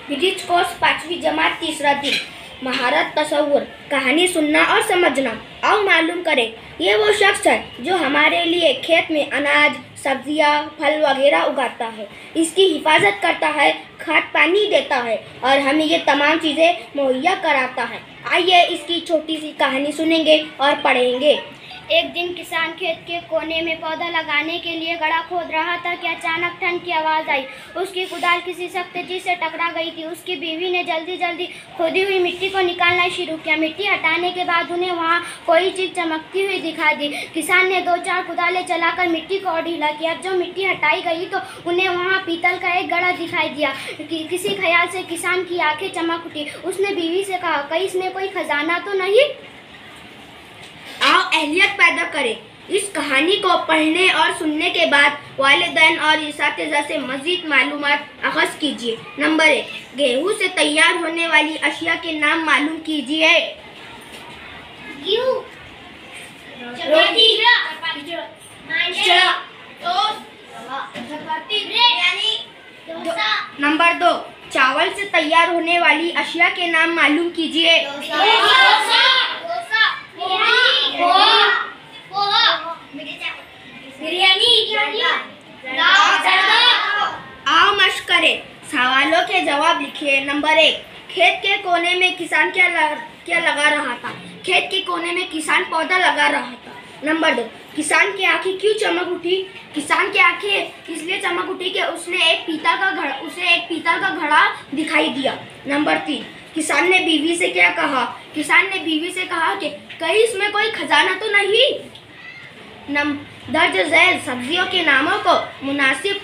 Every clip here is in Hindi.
ब्रिज कोर्स 5वीं जमात तीसरा दिन। महारत तसव्वुर, कहानी सुनना और समझना। आओ मालूम करें, ये वो शख्स है जो हमारे लिए खेत में अनाज, सब्जियां, फल वगैरह उगाता है, इसकी हिफाजत करता है, खाद पानी देता है और हमें ये तमाम चीज़ें मुहैया कराता है। आइए इसकी छोटी सी कहानी सुनेंगे और पढ़ेंगे। एक दिन किसान खेत के कोने में पौधा लगाने के लिए गड्ढा खोद रहा था कि अचानक ठन की आवाज़ आई। उसकी कुदाल किसी सख्त तेजी से टकरा गई थी। उसकी बीवी ने जल्दी जल्दी खोदी हुई मिट्टी को निकालना शुरू किया। मिट्टी हटाने के बाद उन्हें वहाँ कोई चीज़ चमकती हुई दिखाई दी। किसान ने 2-4 कुदालें चलाकर मिट्टी को ढीला किया। जब मिट्टी हटाई गई तो उन्हें वहाँ पीतल का एक गड्ढा दिखाई दिया। किसी ख्याल से किसान की आंखें चमक उठी। उसने बीवी से कहा, कहीं इसमें कोई खजाना तो नहीं? आओ अहलियत पैदा करें। इस कहानी को पढ़ने और सुनने के बाद वालिदैन और इसातिज़ा से मज़ीद मालूमात अख़ज़ कीजिए। नंबर 1, गेहूँ से तैयार होने वाली अशिया के नाम मालूम कीजिए। गेहूँ, रोटी, नंबर 2, चावल से तैयार होने वाली अशिया के नाम मालूम कीजिए। आओ मश्क करें, सवालों के जवाब लिखिए। नंबर 1, खेत के कोने में किसान क्या लगा रहा था? खेत के कोने में किसान पौधा लगा रहा था। नंबर 2, किसान की आंखें क्यों चमक उठी? किसान की आंखें इसलिए चमक उठी कि उसे एक पीतल का घड़ा दिखाई दिया। नंबर 3, किसान ने बीवी से क्या कहा? किसान ने बीवी से कहा कि कहीं इसमें कोई खजाना तो नहीं? दर्ज झैल सब्जियों के नामों को मुनासिब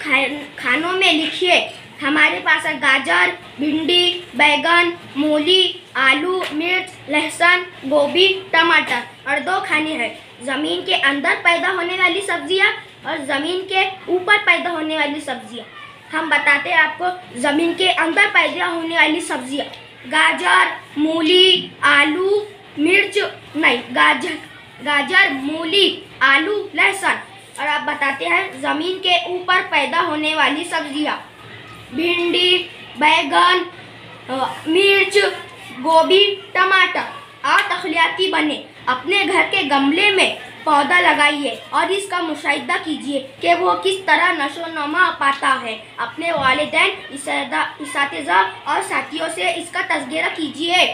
खानों में लिखिए। हमारे पास है गाजर, भिंडी, बैगन, मूली, आलू, मिर्च, लहसुन, गोभी, टमाटर और 2 खाने हैं। ज़मीन के अंदर पैदा होने वाली सब्जियां और ज़मीन के ऊपर पैदा होने वाली सब्जियां। हम बताते हैं आपको ज़मीन के अंदर पैदा होने वाली सब्जियां। गाजर, मूली, आलू, मिर्च नहीं, गाजर, मूली, आलू, लहसुन। और आप बताते हैं ज़मीन के ऊपर पैदा होने वाली सब्जियां। भिंडी, बैगन, मिर्च, गोभी, टमाटर। और तखलियाती बने, अपने घर के गमले में पौधा लगाइए और इसका मुशाहिदा कीजिए कि वो किस तरह नशोनुमा पाता है। अपने वालिदैन, इसातिज़ा और साथियों से इसका तज़किरा कीजिए।